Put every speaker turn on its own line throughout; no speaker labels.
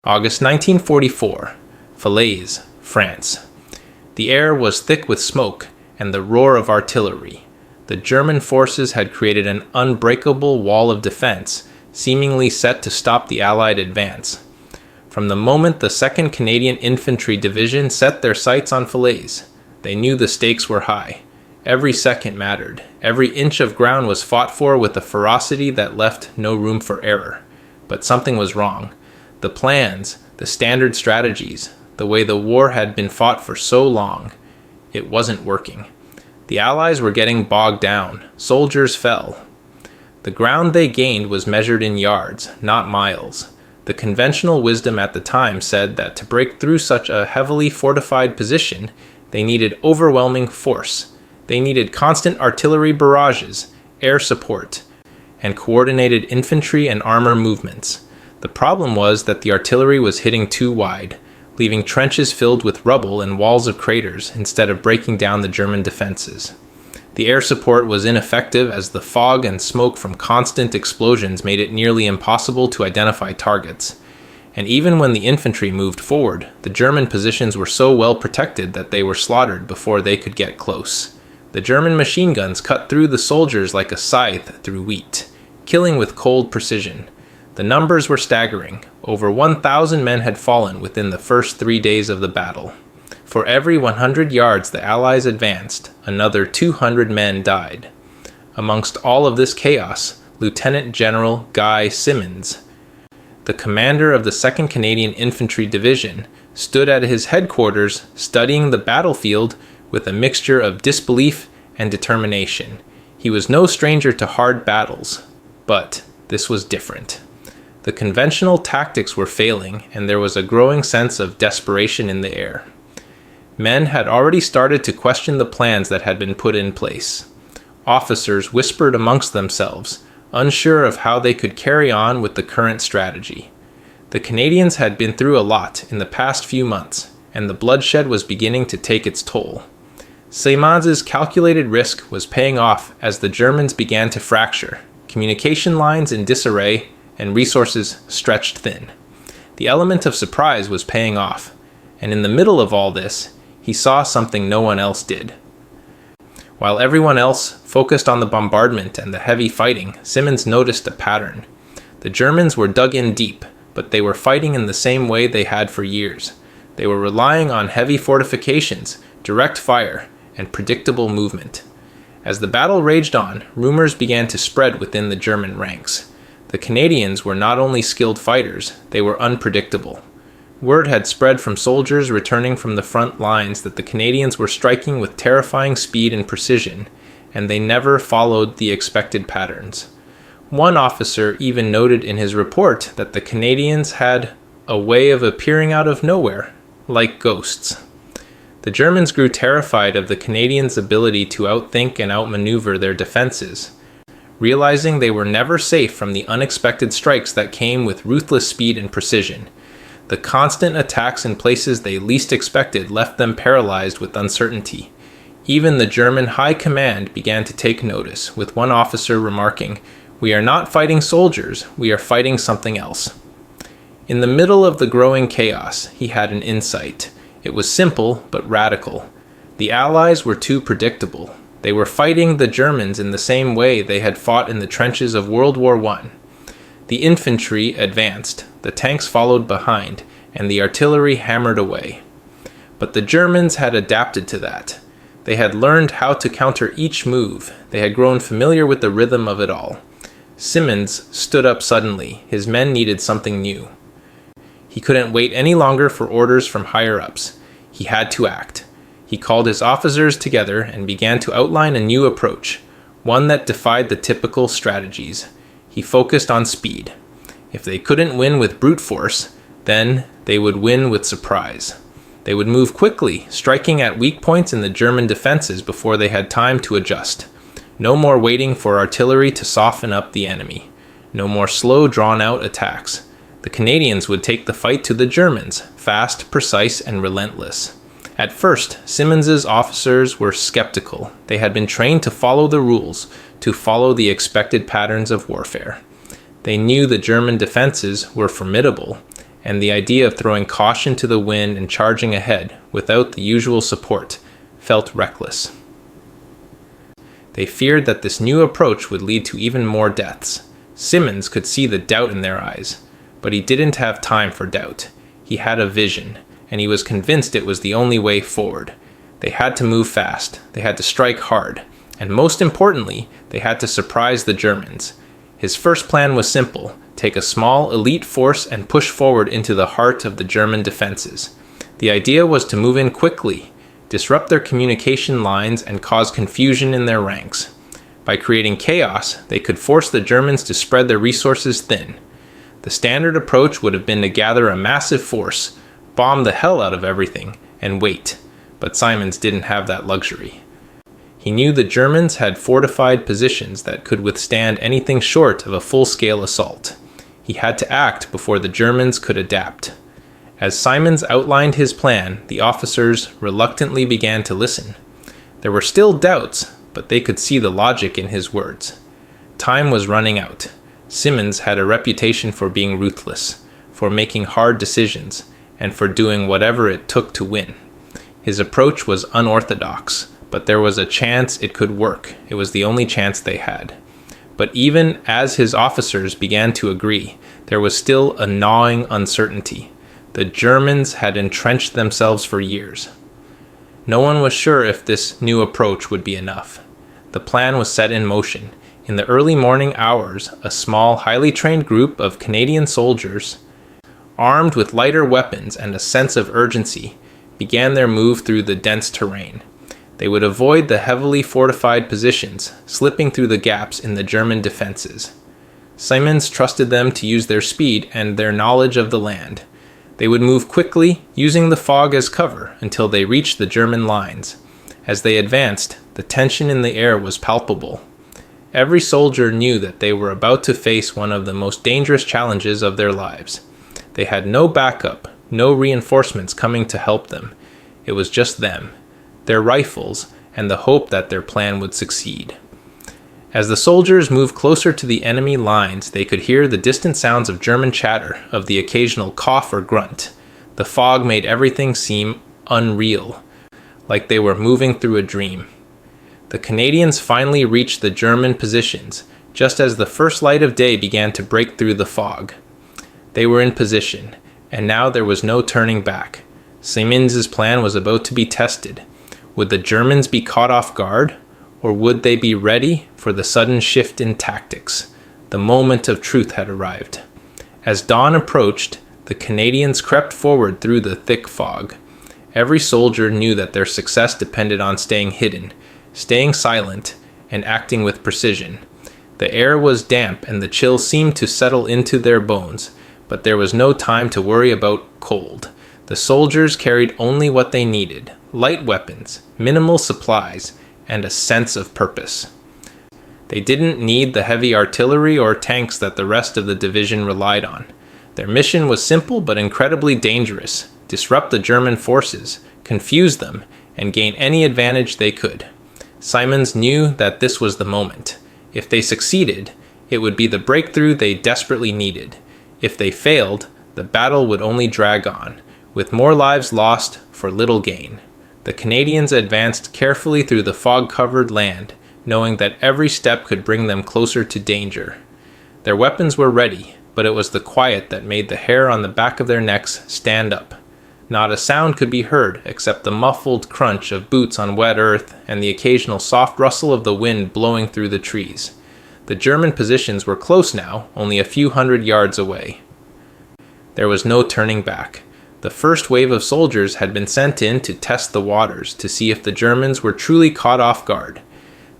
August 1944, Falaise, France. The air was thick with smoke and the roar of artillery. The German forces had created an unbreakable wall of defense, seemingly set to stop the Allied advance. From the moment the 2nd Canadian Infantry Division set their sights on Falaise, they knew the stakes were high. Every second mattered. Every inch of ground was fought for with a ferocity that left no room for error. But something was wrong. The plans, the standard strategies, the way the war had been fought for so long, it wasn't working. The Allies were getting bogged down. Soldiers fell. The ground they gained was measured in yards, not miles. The conventional wisdom at the time said that to break through such a heavily fortified position, they needed overwhelming force. They needed constant artillery barrages, air support, and coordinated infantry and armor movements. The problem was that the artillery was hitting too wide, leaving trenches filled with rubble and walls of craters instead of breaking down the German defenses. The air support was ineffective as the fog and smoke from constant explosions made it nearly impossible to identify targets. And even when the infantry moved forward, the German positions were so well protected that they were slaughtered before they could get close. The German machine guns cut through the soldiers like a scythe through wheat, killing with cold precision. The numbers were staggering. Over 1,000 men had fallen within the first 3 days of the battle. For every 100 yards the Allies advanced, another 200 men died. Amongst all of this chaos, Lieutenant General Guy Simonds, the commander of the 2nd Canadian Infantry Division, stood at his headquarters studying the battlefield with a mixture of disbelief and determination. He was no stranger to hard battles, but this was different. The conventional tactics were failing, and there was a growing sense of desperation in the air. Men had already started to question the plans that had been put in place. Officers whispered amongst themselves, unsure of how they could carry on with the current strategy. The Canadians had been through a lot in the past few months, and the bloodshed was beginning to take its toll. Simonds's calculated risk was paying off as the Germans began to fracture, communication lines in disarray, and resources stretched thin. The element of surprise was paying off, and in the middle of all this, he saw something no one else did. While everyone else focused on the bombardment and the heavy fighting, Simonds noticed a pattern. The Germans were dug in deep, but they were fighting in the same way they had for years. They were relying on heavy fortifications, direct fire, and predictable movement. As the battle raged on, rumors began to spread within the German ranks. The Canadians were not only skilled fighters, they were unpredictable. Word had spread from soldiers returning from the front lines that the Canadians were striking with terrifying speed and precision, and they never followed the expected patterns. One officer even noted in his report that the Canadians had a way of appearing out of nowhere, like ghosts. The Germans grew terrified of the Canadians' ability to outthink and outmaneuver their defenses, realizing they were never safe from the unexpected strikes that came with ruthless speed and precision. The constant attacks in places they least expected left them paralyzed with uncertainty. Even the German high command began to take notice, with one officer remarking, "We are not fighting soldiers, we are fighting something else." In the middle of the growing chaos, he had an insight. It was simple, but radical. The Allies were too predictable. They were fighting the Germans in the same way they had fought in the trenches of World War I. The infantry advanced, the tanks followed behind, and the artillery hammered away. But the Germans had adapted to that. They had learned how to counter each move. They had grown familiar with the rhythm of it all. Simonds stood up suddenly. His men needed something new. He couldn't wait any longer for orders from higher-ups. He had to act. He called his officers together and began to outline a new approach, one that defied the typical strategies. He focused on speed. If they couldn't win with brute force, then they would win with surprise. They would move quickly, striking at weak points in the German defenses before they had time to adjust. No more waiting for artillery to soften up the enemy. No more slow, drawn-out attacks. The Canadians would take the fight to the Germans, fast, precise, and relentless. At first, Simonds's officers were skeptical. They had been trained to follow the rules, to follow the expected patterns of warfare. They knew the German defenses were formidable, and the idea of throwing caution to the wind and charging ahead without the usual support felt reckless. They feared that this new approach would lead to even more deaths. Simmons could see the doubt in their eyes, but he didn't have time for doubt. He had a vision, and he was convinced it was the only way forward. They had to move fast, they had to strike hard, and most importantly, they had to surprise the Germans. His first plan was simple: take a small elite force and push forward into the heart of the German defenses. The idea was to move in quickly, disrupt their communication lines, and cause confusion in their ranks. By creating chaos, they could force the Germans to spread their resources thin. The standard approach would have been to gather a massive force, bomb the hell out of everything, and wait. But Simmons didn't have that luxury. He knew the Germans had fortified positions that could withstand anything short of a full-scale assault. He had to act before the Germans could adapt. As Simmons outlined his plan, the officers reluctantly began to listen. There were still doubts, but they could see the logic in his words. Time was running out. Simmons had a reputation for being ruthless, for making hard decisions, and for doing whatever it took to win. His approach was unorthodox, but there was a chance it could work. It was the only chance they had. But even as his officers began to agree, there was still a gnawing uncertainty. The Germans had entrenched themselves for years. No one was sure if this new approach would be enough. The plan was set in motion. In the early morning hours, a small, highly trained group of Canadian soldiers, armed with lighter weapons and a sense of urgency, began their move through the dense terrain. They would avoid the heavily fortified positions, slipping through the gaps in the German defenses. Simmons trusted them to use their speed and their knowledge of the land. They would move quickly, using the fog as cover, until they reached the German lines. As they advanced, the tension in the air was palpable. Every soldier knew that they were about to face one of the most dangerous challenges of their lives. They had no backup, no reinforcements coming to help them. It was just them, their rifles, and the hope that their plan would succeed. As the soldiers moved closer to the enemy lines, they could hear the distant sounds of German chatter, of the occasional cough or grunt. The fog made everything seem unreal, like they were moving through a dream. The Canadians finally reached the German positions, just as the first light of day began to break through the fog. They were in position, and now there was no turning back. Simmons's plan was about to be tested. Would the Germans be caught off guard, or would they be ready for the sudden shift in tactics? The moment of truth had arrived. As dawn approached, the Canadians crept forward through the thick fog. Every soldier knew that their success depended on staying hidden, staying silent, and acting with precision. The air was damp and the chill seemed to settle into their bones, but there was no time to worry about cold. The soldiers carried only what they needed: light weapons, minimal supplies, and a sense of purpose. They didn't need the heavy artillery or tanks that the rest of the division relied on. Their mission was simple but incredibly dangerous: disrupt the German forces, confuse them, and gain any advantage they could. Simmons knew that this was the moment. If they succeeded, it would be the breakthrough they desperately needed. If they failed, the battle would only drag on, with more lives lost for little gain. The Canadians advanced carefully through the fog-covered land, knowing that every step could bring them closer to danger. Their weapons were ready, but it was the quiet that made the hair on the back of their necks stand up. Not a sound could be heard except the muffled crunch of boots on wet earth and the occasional soft rustle of the wind blowing through the trees. The German positions were close now, only a few hundred yards away. There was no turning back. The first wave of soldiers had been sent in to test the waters, to see if the Germans were truly caught off guard.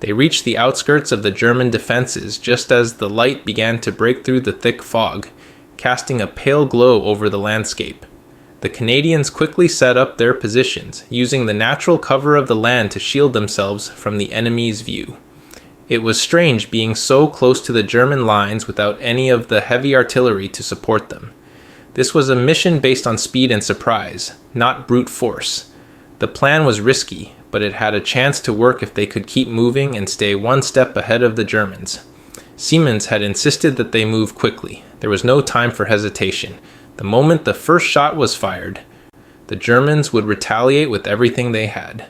They reached the outskirts of the German defenses just as the light began to break through the thick fog, casting a pale glow over the landscape. The Canadians quickly set up their positions, using the natural cover of the land to shield themselves from the enemy's view. It was strange being so close to the German lines without any of the heavy artillery to support them. This was a mission based on speed and surprise, not brute force. The plan was risky, but it had a chance to work if they could keep moving and stay one step ahead of the Germans. Simmons had insisted that they move quickly. There was no time for hesitation. The moment the first shot was fired, the Germans would retaliate with everything they had.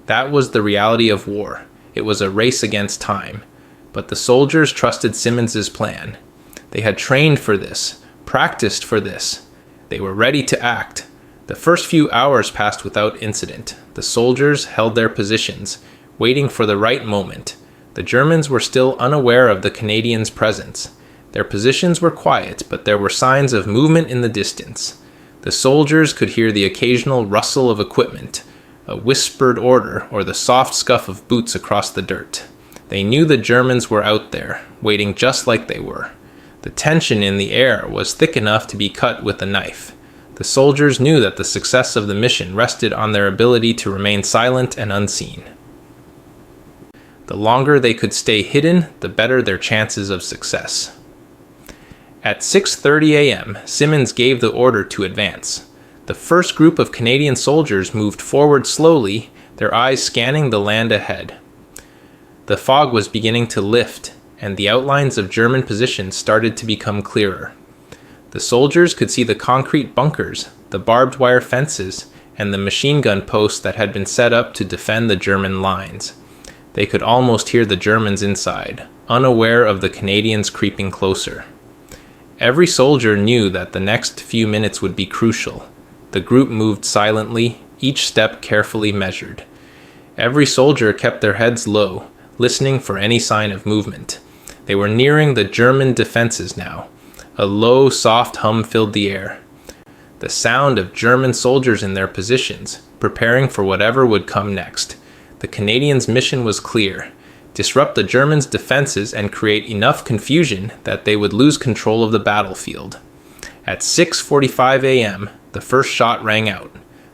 That was the reality of war. It was a race against time. But the soldiers trusted Simmons's plan. They had trained for this, practiced for this. They were ready to act. The first few hours passed without incident. The soldiers held their positions, waiting for the right moment. The Germans were still unaware of the Canadians' presence. Their positions were quiet, but there were signs of movement in the distance. The soldiers could hear the occasional rustle of equipment, a whispered order, or the soft scuff of boots across the dirt. They knew the Germans were out there, waiting just like they were. The tension in the air was thick enough to be cut with a knife. The soldiers knew that the success of the mission rested on their ability to remain silent and unseen. The longer they could stay hidden, the better their chances of success. At 6:30 a.m., Simmons gave the order to advance. The first group of Canadian soldiers moved forward slowly, their eyes scanning the land ahead. The fog was beginning to lift, and the outlines of German positions started to become clearer. The soldiers could see the concrete bunkers, the barbed wire fences, and the machine gun posts that had been set up to defend the German lines. They could almost hear the Germans inside, unaware of the Canadians creeping closer. Every soldier knew that the next few minutes would be crucial. The group moved silently, each step carefully measured. Every soldier kept their heads low, listening for any sign of movement. They were nearing the German defenses now. A low, soft hum filled the air. The sound of German soldiers in their positions, preparing for whatever would come next. The Canadians' mission was clear: disrupt the Germans' defenses and create enough confusion that they would lose control of the battlefield. At 6:45 a.m., the first shot rang out.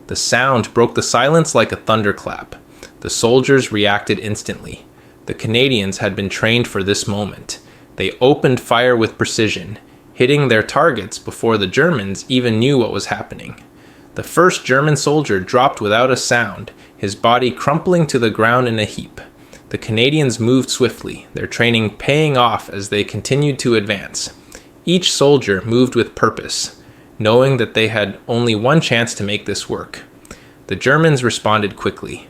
The sound broke the silence like a thunderclap. The soldiers reacted instantly. The Canadians had been trained for this moment. They opened fire with precision, hitting their targets before the Germans even knew what was happening. The first German soldier dropped without a sound, his body crumpling to the ground in a heap. The Canadians moved swiftly, their training paying off as they continued to advance. Each soldier moved with purpose, knowing that they had only one chance to make this work. The Germans responded quickly.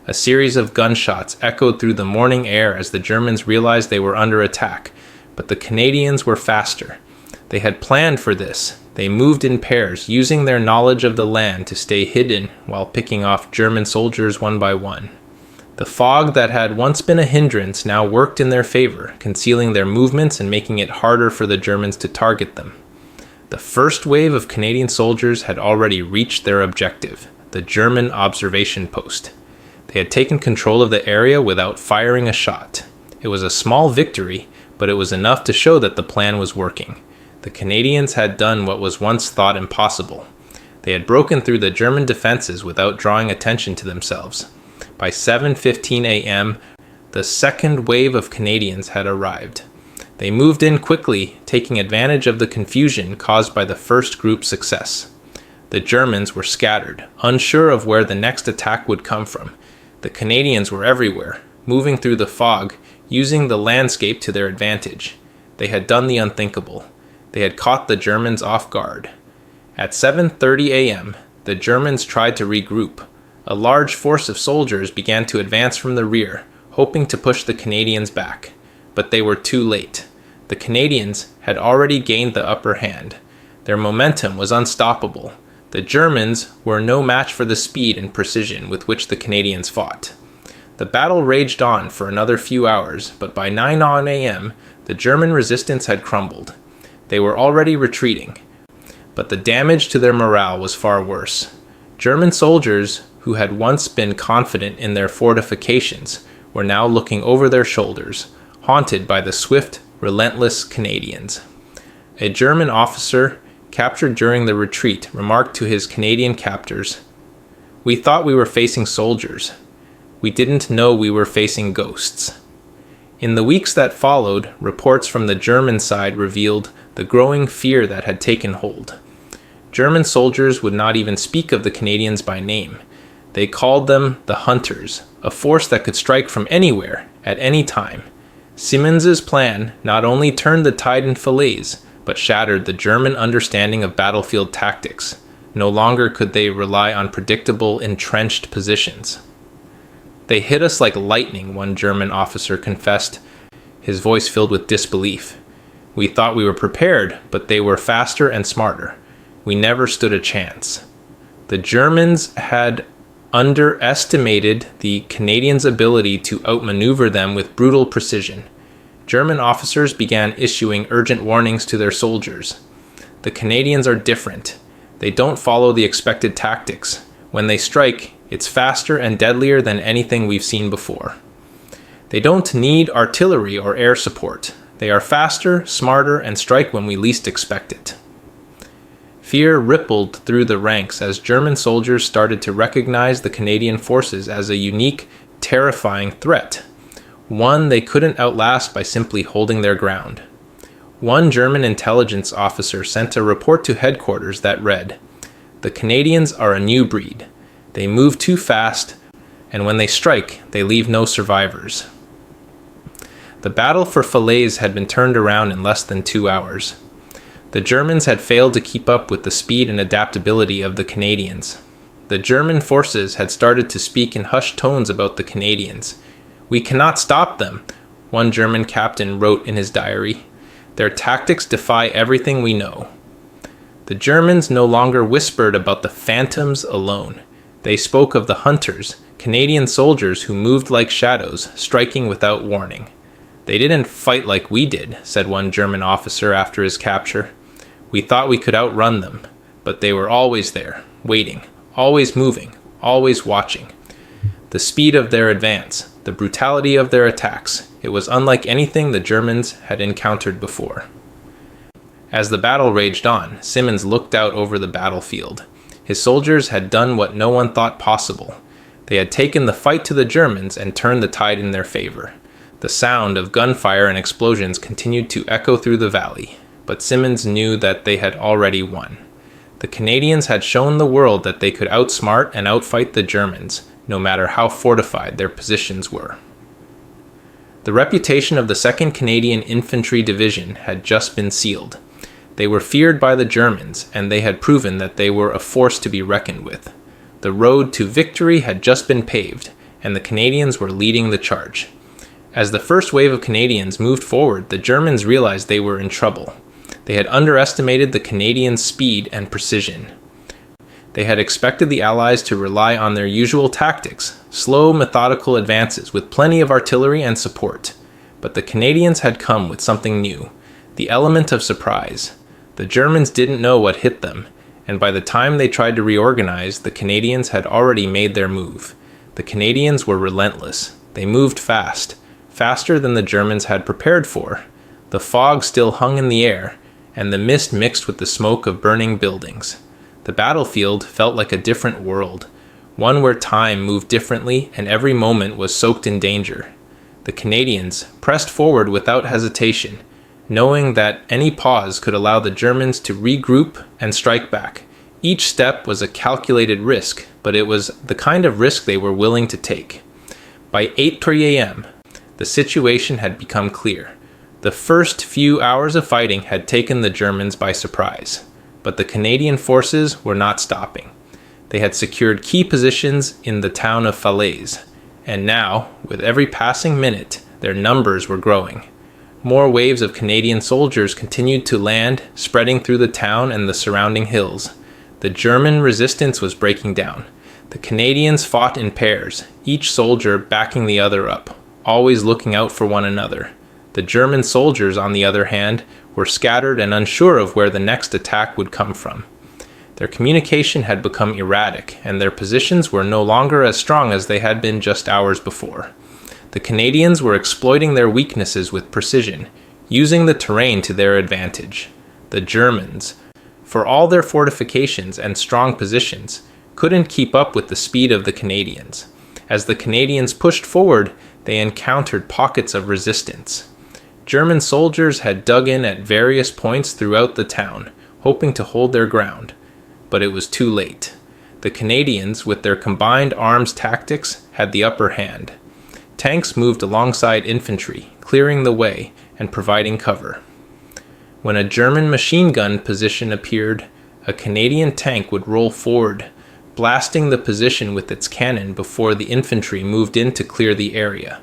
A series of gunshots echoed through the morning air as the Germans realized they were under attack, but the Canadians were faster. They had planned for this. They moved in pairs, using their knowledge of the land to stay hidden while picking off German soldiers one by one. The fog that had once been a hindrance now worked in their favor, concealing their movements and making it harder for the Germans to target them. The first wave of Canadian soldiers had already reached their objective, the German observation post. They had taken control of the area without firing a shot. It was a small victory, but it was enough to show that the plan was working. The Canadians had done what was once thought impossible. They had broken through the German defenses without drawing attention to themselves. By 7:15 a.m., the second wave of Canadians had arrived. They moved in quickly, taking advantage of the confusion caused by the first group's success. The Germans were scattered, unsure of where the next attack would come from. The Canadians were everywhere, moving through the fog, using the landscape to their advantage. They had done the unthinkable. They had caught the Germans off guard. At 7:30 a.m., the Germans tried to regroup. A large force of soldiers began to advance from the rear, hoping to push the Canadians back. But they were too late. The Canadians had already gained the upper hand. Their momentum was unstoppable. The Germans were no match for the speed and precision with which the Canadians fought. The battle raged on for another few hours, but by 9 a.m., the German resistance had crumbled. They were already retreating, but the damage to their morale was far worse. German soldiers, who had once been confident in their fortifications, were now looking over their shoulders, haunted by the swift, relentless Canadians. A German officer, captured during the retreat, remarked to his Canadian captors, "We thought we were facing soldiers. We didn't know we were facing ghosts." In the weeks that followed, reports from the German side revealed the growing fear that had taken hold. German soldiers would not even speak of the Canadians by name. They called them the Hunters, a force that could strike from anywhere, at any time. Simmons's plan not only turned the tide in Falaise, but shattered the German understanding of battlefield tactics. No longer could they rely on predictable, entrenched positions. "They hit us like lightning," one German officer confessed, his voice filled with disbelief. "We thought we were prepared, but they were faster and smarter. We never stood a chance." The Germans had underestimated the Canadians' ability to outmaneuver them with brutal precision. German officers began issuing urgent warnings to their soldiers. "The Canadians are different. They don't follow the expected tactics. When they strike, it's faster and deadlier than anything we've seen before. They don't need artillery or air support. They are faster, smarter, and strike when we least expect it." Fear rippled through the ranks as German soldiers started to recognize the Canadian forces as a unique, terrifying threat, one they couldn't outlast by simply holding their ground. One German intelligence officer sent a report to headquarters that read, "The Canadians are a new breed. They move too fast, and when they strike, they leave no survivors." The battle for Falaise had been turned around in less than 2 hours. The Germans had failed to keep up with the speed and adaptability of the Canadians. The German forces had started to speak in hushed tones about the Canadians. "We cannot stop them," one German captain wrote in his diary. "Their tactics defy everything we know." The Germans no longer whispered about the phantoms alone. They spoke of the hunters, Canadian soldiers who moved like shadows, striking without warning. "They didn't fight like we did," said one German officer after his capture. "We thought we could outrun them, but they were always there, waiting, always moving, always watching. The speed of their advance, the brutality of their attacks, it was unlike anything the Germans had encountered before." As the battle raged on, Simmons looked out over the battlefield. His soldiers had done what no one thought possible. They had taken the fight to the Germans and turned the tide in their favor. The sound of gunfire and explosions continued to echo through the valley, but Simmons knew that they had already won. The Canadians had shown the world that they could outsmart and outfight the Germans, no matter how fortified their positions were. The reputation of the 2nd Canadian Infantry Division had just been sealed. They were feared by the Germans, and they had proven that they were a force to be reckoned with. The road to victory had just been paved, and the Canadians were leading the charge. As the first wave of Canadians moved forward, the Germans realized they were in trouble. They had underestimated the Canadians' speed and precision. They had expected the Allies to rely on their usual tactics, slow, methodical advances with plenty of artillery and support. But the Canadians had come with something new, the element of surprise. The Germans didn't know what hit them, and by the time they tried to reorganize, the Canadians had already made their move. The Canadians were relentless. They moved fast, faster than the Germans had prepared for. The fog still hung in the air, and the mist mixed with the smoke of burning buildings. The battlefield felt like a different world, one where time moved differently and every moment was soaked in danger. The Canadians pressed forward without hesitation, knowing that any pause could allow the Germans to regroup and strike back. Each step was a calculated risk, but it was the kind of risk they were willing to take. By 8:30 a.m., the situation had become clear. The first few hours of fighting had taken the Germans by surprise, but the Canadian forces were not stopping. They had secured key positions in the town of Falaise, and now, with every passing minute, their numbers were growing. More waves of Canadian soldiers continued to land, spreading through the town and the surrounding hills. The German resistance was breaking down. The Canadians fought in pairs, each soldier backing the other up, always looking out for one another. The German soldiers, on the other hand, were scattered and unsure of where the next attack would come from. Their communication had become erratic, and their positions were no longer as strong as they had been just hours before. The Canadians were exploiting their weaknesses with precision, using the terrain to their advantage. The Germans, for all their fortifications and strong positions, couldn't keep up with the speed of the Canadians. As the Canadians pushed forward, they encountered pockets of resistance. German soldiers had dug in at various points throughout the town, hoping to hold their ground. But it was too late. The Canadians, with their combined arms tactics, had the upper hand. Tanks moved alongside infantry, clearing the way and providing cover. When a German machine gun position appeared, a Canadian tank would roll forward, blasting the position with its cannon before the infantry moved in to clear the area.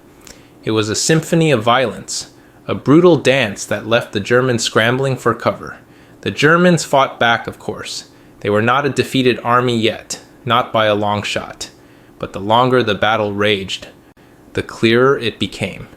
It was a symphony of violence, a brutal dance that left the Germans scrambling for cover. The Germans fought back, of course. They were not a defeated army yet, not by a long shot. But the longer the battle raged, the clearer it became.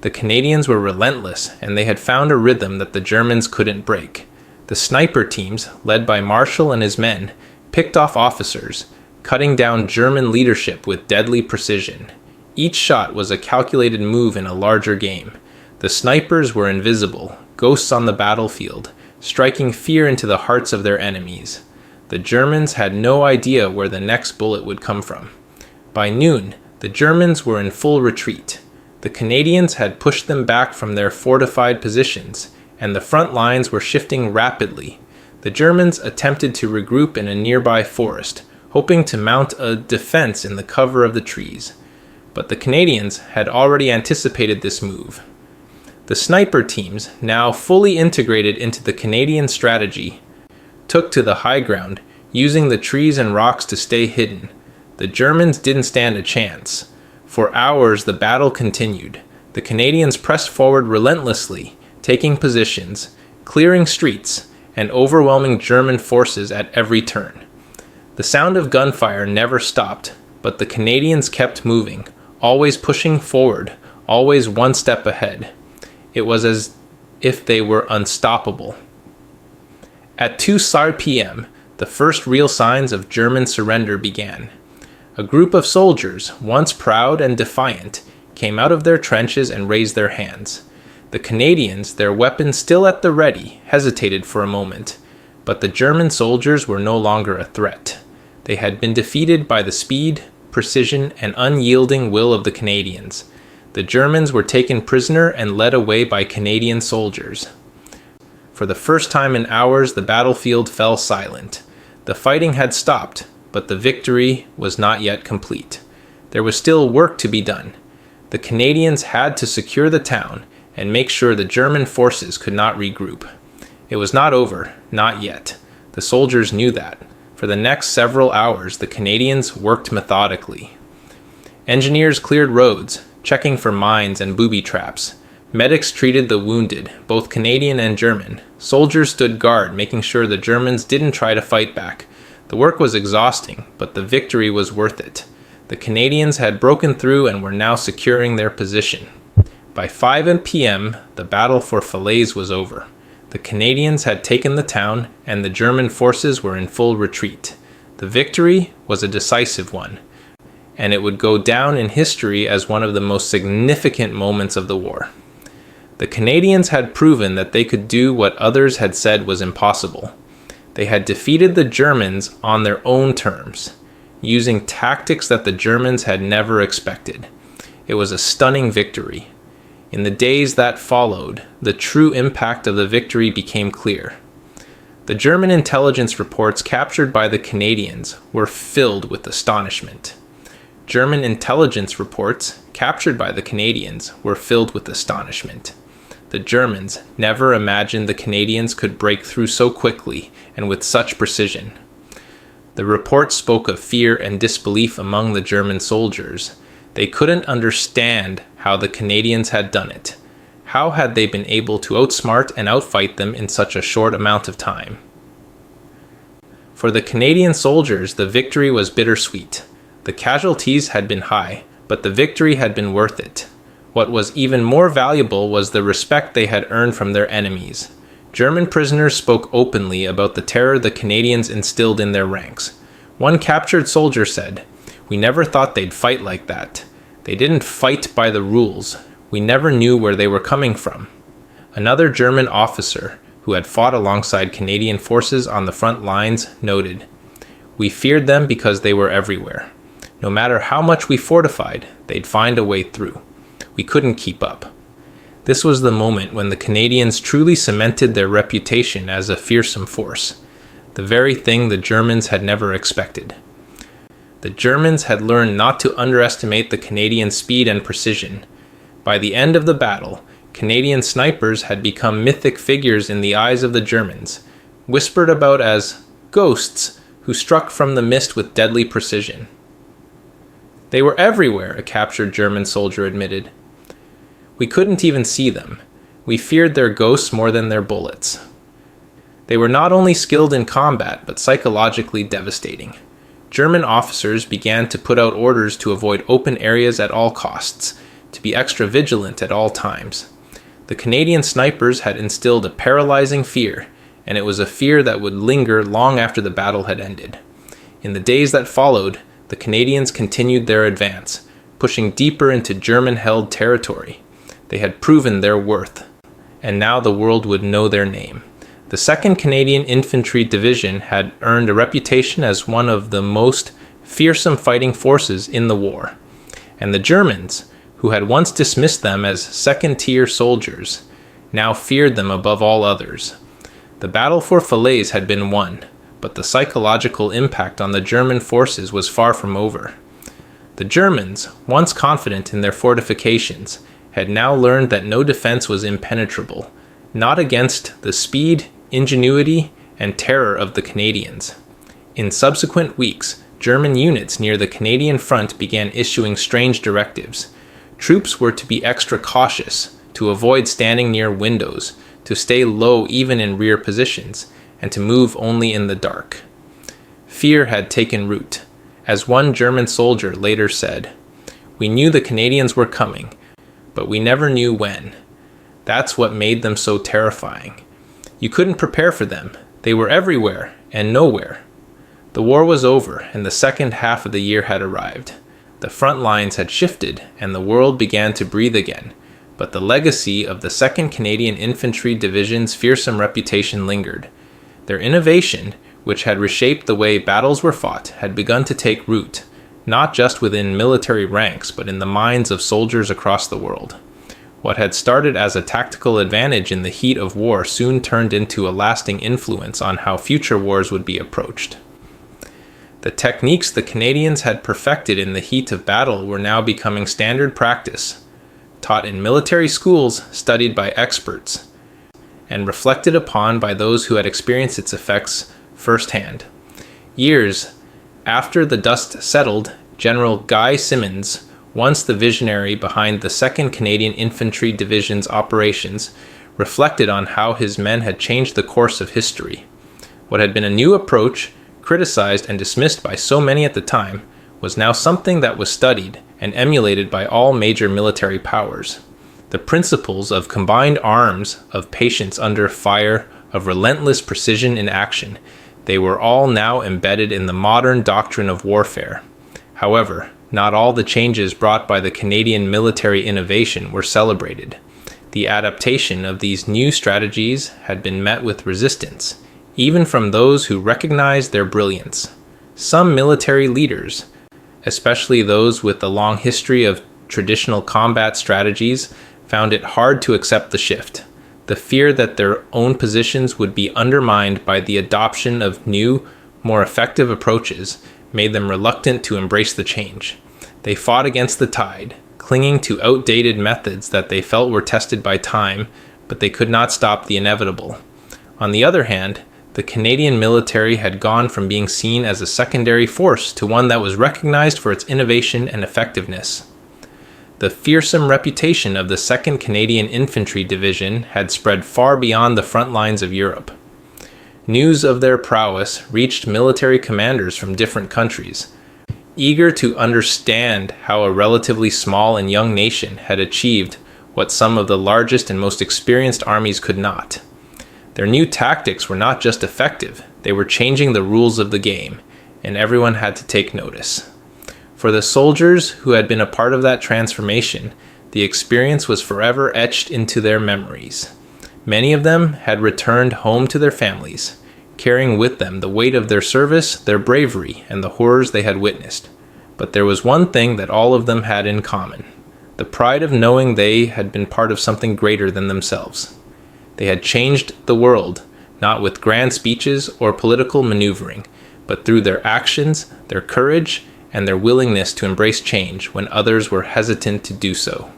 The Canadians were relentless, and they had found a rhythm that the Germans couldn't break. The sniper teams, led by Marshall and his men, picked off officers, cutting down German leadership with deadly precision. Each shot was a calculated move in a larger game. The snipers were invisible, ghosts on the battlefield, striking fear into the hearts of their enemies. The Germans had no idea where the next bullet would come from. By noon, the Germans were in full retreat. The Canadians had pushed them back from their fortified positions, and the front lines were shifting rapidly. The Germans attempted to regroup in a nearby forest, hoping to mount a defense in the cover of the trees. But the Canadians had already anticipated this move. The sniper teams, now fully integrated into the Canadian strategy, took to the high ground, using the trees and rocks to stay hidden. The Germans didn't stand a chance. For hours the battle continued. The Canadians pressed forward relentlessly, taking positions, clearing streets, and overwhelming German forces at every turn. The sound of gunfire never stopped, but the Canadians kept moving, always pushing forward, always one step ahead. It was as if they were unstoppable. At 2 p.m., the first real signs of German surrender began. A group of soldiers, once proud and defiant, came out of their trenches and raised their hands. The Canadians, their weapons still at the ready, hesitated for a moment, but the German soldiers were no longer a threat. They had been defeated by the speed, precision, and unyielding will of the Canadians. The Germans were taken prisoner and led away by Canadian soldiers. For the first time in hours, the battlefield fell silent. The fighting had stopped, but the victory was not yet complete. There was still work to be done. The Canadians had to secure the town and make sure the German forces could not regroup. It was not over, not yet. The soldiers knew that. For the next several hours, the Canadians worked methodically. Engineers cleared roads, checking for mines and booby traps. Medics treated the wounded, both Canadian and German. Soldiers stood guard, making sure the Germans didn't try to fight back. The work was exhausting, but the victory was worth it. The Canadians had broken through and were now securing their position. By 5 p.m., the battle for Falaise was over. The Canadians had taken the town, and the German forces were in full retreat. The victory was a decisive one, and it would go down in history as one of the most significant moments of the war. The Canadians had proven that they could do what others had said was impossible. They had defeated the Germans on their own terms, using tactics that the Germans had never expected. It was a stunning victory. In the days that followed, the true impact of the victory became clear. The German intelligence reports captured by the Canadians were filled with astonishment. German intelligence reports captured by the Canadians were filled with astonishment. The Germans never imagined the Canadians could break through so quickly and with such precision. The report spoke of fear and disbelief among the German soldiers. They couldn't understand how the Canadians had done it. How had they been able to outsmart and outfight them in such a short amount of time? For the Canadian soldiers, the victory was bittersweet. The casualties had been high, but the victory had been worth it. What was even more valuable was the respect they had earned from their enemies. German prisoners spoke openly about the terror the Canadians instilled in their ranks. One captured soldier said, "We never thought they'd fight like that. They didn't fight by the rules. We never knew where they were coming from." Another German officer, who had fought alongside Canadian forces on the front lines, noted, "We feared them because they were everywhere. No matter how much we fortified, they'd find a way through. We couldn't keep up." This was the moment when the Canadians truly cemented their reputation as a fearsome force, the very thing the Germans had never expected. The Germans had learned not to underestimate the Canadian speed and precision. By the end of the battle, Canadian snipers had become mythic figures in the eyes of the Germans, whispered about as ghosts who struck from the mist with deadly precision. They were everywhere, a captured German soldier admitted. We couldn't even see them. We feared their ghosts more than their bullets. They were not only skilled in combat, but psychologically devastating. German officers began to put out orders to avoid open areas at all costs, to be extra vigilant at all times. The Canadian snipers had instilled a paralyzing fear, and it was a fear that would linger long after the battle had ended. In the days that followed, the Canadians continued their advance, pushing deeper into German-held territory. They had proven their worth, and now the world would know their name. The 2nd Canadian Infantry Division had earned a reputation as one of the most fearsome fighting forces in the war, and the Germans, who had once dismissed them as second-tier soldiers, now feared them above all others. The battle for Falaise had been won, but the psychological impact on the German forces was far from over. The Germans, once confident in their fortifications, had now learned that no defense was impenetrable, not against the speed, ingenuity, and terror of the Canadians. In subsequent weeks, German units near the Canadian front began issuing strange directives. Troops were to be extra cautious, to avoid standing near windows, to stay low even in rear positions, and to move only in the dark. Fear had taken root. As one German soldier later said, "We knew the Canadians were coming, but we never knew when. That's what made them so terrifying. You couldn't prepare for them. They were everywhere and nowhere." The war was over, and the second half of the year had arrived. The front lines had shifted, and the world began to breathe again. But the legacy of the 2nd Canadian Infantry Division's fearsome reputation lingered. Their innovation, which had reshaped the way battles were fought, had begun to take root, not just within military ranks, but in the minds of soldiers across the world. What had started as a tactical advantage in the heat of war soon turned into a lasting influence on how future wars would be approached. The techniques the Canadians had perfected in the heat of battle were now becoming standard practice, taught in military schools, studied by experts, and reflected upon by those who had experienced its effects firsthand. Years after the dust settled, General Guy Simonds, once the visionary behind the 2nd Canadian Infantry Division's operations, reflected on how his men had changed the course of history. What had been a new approach, criticized and dismissed by so many at the time, was now something that was studied and emulated by all major military powers. The principles of combined arms, of patience under fire, of relentless precision in action, they were all now embedded in the modern doctrine of warfare. However, not all the changes brought by the Canadian military innovation were celebrated. The adaptation of these new strategies had been met with resistance, even from those who recognized their brilliance. Some military leaders, especially those with a long history of traditional combat strategies, found it hard to accept the shift. The fear that their own positions would be undermined by the adoption of new, more effective approaches made them reluctant to embrace the change. They fought against the tide, clinging to outdated methods that they felt were tested by time, but they could not stop the inevitable. On the other hand, the Canadian military had gone from being seen as a secondary force to one that was recognized for its innovation and effectiveness. The fearsome reputation of the 2nd Canadian Infantry Division had spread far beyond the front lines of Europe. News of their prowess reached military commanders from different countries, eager to understand how a relatively small and young nation had achieved what some of the largest and most experienced armies could not. Their new tactics were not just effective, they were changing the rules of the game, and everyone had to take notice. For the soldiers who had been a part of that transformation, the experience was forever etched into their memories. Many of them had returned home to their families, carrying with them the weight of their service, their bravery, and the horrors they had witnessed. But there was one thing that all of them had in common: the pride of knowing they had been part of something greater than themselves. They had changed the world, not with grand speeches or political maneuvering, but through their actions, their courage, and their willingness to embrace change when others were hesitant to do so.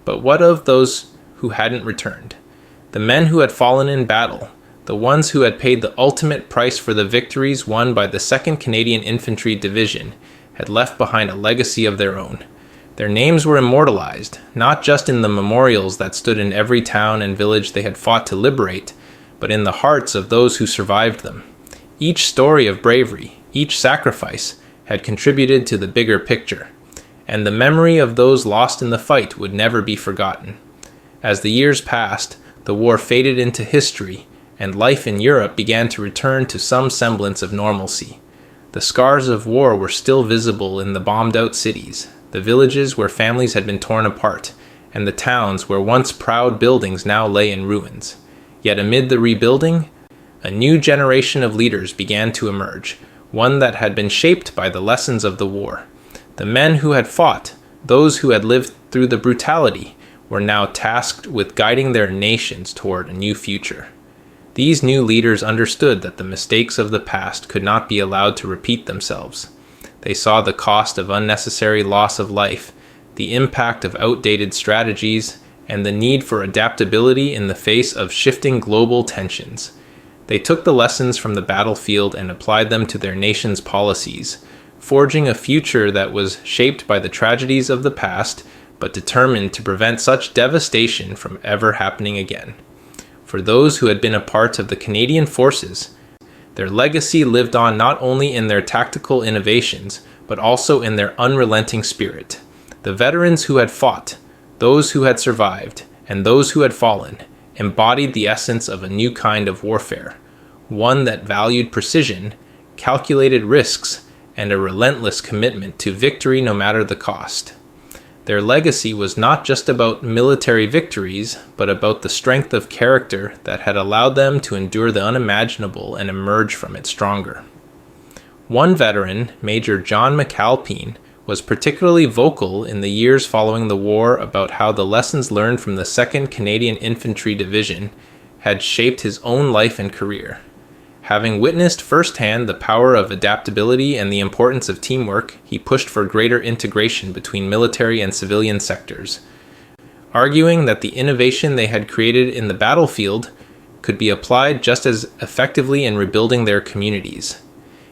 But what of those who who hadn't returned. The men who had fallen in battle, the ones who had paid the ultimate price for the victories won by the 2nd Canadian Infantry Division, had left behind a legacy of their own. Their names were immortalized, not just in the memorials that stood in every town and village they had fought to liberate, but in the hearts of those who survived them. Each story of bravery, each sacrifice, had contributed to the bigger picture, and the memory of those lost in the fight would never be forgotten. As the years passed, the war faded into history, and life in Europe began to return to some semblance of normalcy. The scars of war were still visible in the bombed-out cities, the villages where families had been torn apart, and the towns where once proud buildings now lay in ruins. Yet amid the rebuilding, a new generation of leaders began to emerge, one that had been shaped by the lessons of the war. The men who had fought, those who had lived through the brutality, were now tasked with guiding their nations toward a new future. These new leaders understood that the mistakes of the past could not be allowed to repeat themselves. They saw the cost of unnecessary loss of life, the impact of outdated strategies, and the need for adaptability in the face of shifting global tensions. They took the lessons from the battlefield and applied them to their nation's policies, forging a future that was shaped by the tragedies of the past, but determined to prevent such devastation from ever happening again. For those who had been a part of the Canadian forces, their legacy lived on not only in their tactical innovations, but also in their unrelenting spirit. The veterans who had fought, those who had survived, and those who had fallen, embodied the essence of a new kind of warfare, one that valued precision, calculated risks, and a relentless commitment to victory no matter the cost. Their legacy was not just about military victories, but about the strength of character that had allowed them to endure the unimaginable and emerge from it stronger. One veteran, Major John McAlpine, was particularly vocal in the years following the war about how the lessons learned from the 2nd Canadian Infantry Division had shaped his own life and career. Having witnessed firsthand the power of adaptability and the importance of teamwork, he pushed for greater integration between military and civilian sectors, arguing that the innovation they had created in the battlefield could be applied just as effectively in rebuilding their communities.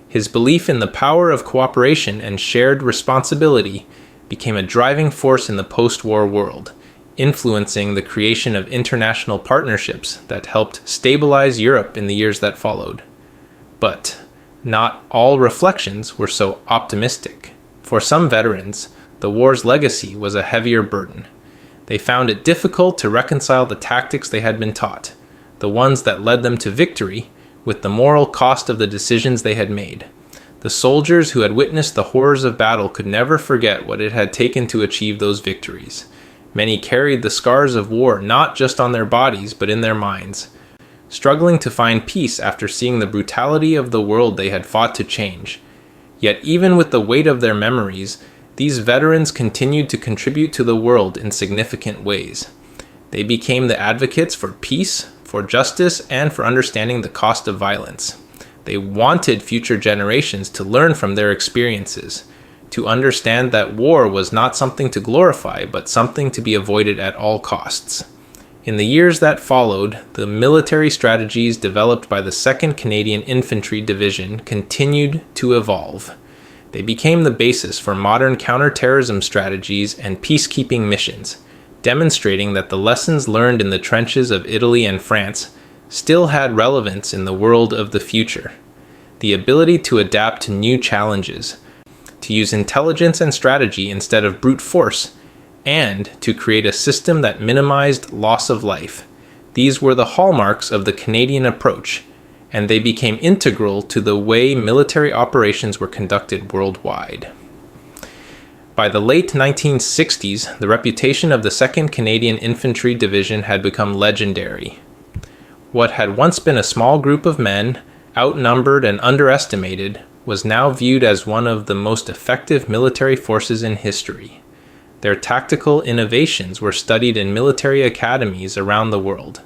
His belief in the power of cooperation and shared responsibility became a driving force in the post-war world, influencing the creation of international partnerships that helped stabilize Europe in the years that followed. But not all reflections were so optimistic. For some veterans, the war's legacy was a heavier burden. They found it difficult to reconcile the tactics they had been taught, the ones that led them to victory, with the moral cost of the decisions they had made. The soldiers who had witnessed the horrors of battle could never forget what it had taken to achieve those victories. Many carried the scars of war not just on their bodies but in their minds, struggling to find peace after seeing the brutality of the world they had fought to change. Yet even with the weight of their memories, these veterans continued to contribute to the world in significant ways. They became the advocates for peace, for justice, and for understanding the cost of violence. They wanted future generations to learn from their experiences, to understand that war was not something to glorify, but something to be avoided at all costs. In the years that followed, the military strategies developed by the 2nd Canadian Infantry Division continued to evolve. They became the basis for modern counterterrorism strategies and peacekeeping missions, demonstrating that the lessons learned in the trenches of Italy and France still had relevance in the world of the future. The ability to adapt to new challenges, to use intelligence and strategy instead of brute force, and to create a system that minimized loss of life. These were the hallmarks of the Canadian approach, and they became integral to the way military operations were conducted worldwide. By the late 1960s, the reputation of the 2nd Canadian Infantry Division had become legendary. What had once been a small group of men, outnumbered and underestimated, was now viewed as one of the most effective military forces in history. Their tactical innovations were studied in military academies around the world.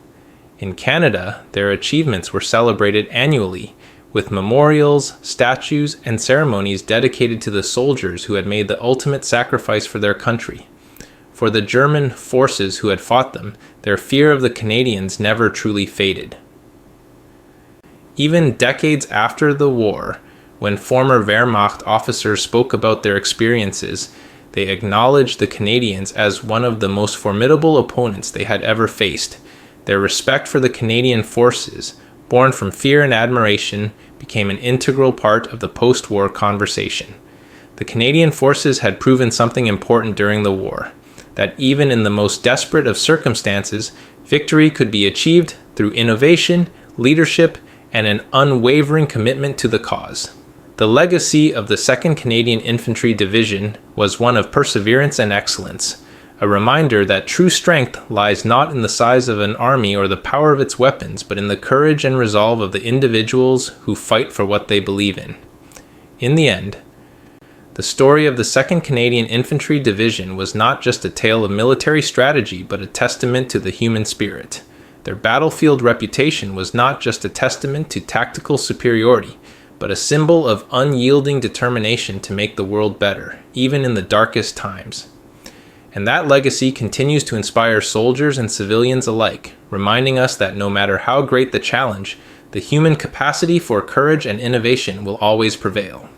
In Canada, their achievements were celebrated annually, with memorials, statues, and ceremonies dedicated to the soldiers who had made the ultimate sacrifice for their country. For the German forces who had fought them, their fear of the Canadians never truly faded. Even decades after the war, when former Wehrmacht officers spoke about their experiences, they acknowledged the Canadians as one of the most formidable opponents they had ever faced. Their respect for the Canadian forces, born from fear and admiration, became an integral part of the post-war conversation. The Canadian forces had proven something important during the war, that even in the most desperate of circumstances, victory could be achieved through innovation, leadership, and an unwavering commitment to the cause. The legacy of the 2nd Canadian Infantry Division was one of perseverance and excellence, a reminder that true strength lies not in the size of an army or the power of its weapons, but in the courage and resolve of the individuals who fight for what they believe in. In the end, the story of the 2nd Canadian Infantry Division was not just a tale of military strategy, but a testament to the human spirit. Their battlefield reputation was not just a testament to tactical superiority, but a symbol of unyielding determination to make the world better, even in the darkest times. And that legacy continues to inspire soldiers and civilians alike, reminding us that no matter how great the challenge, the human capacity for courage and innovation will always prevail.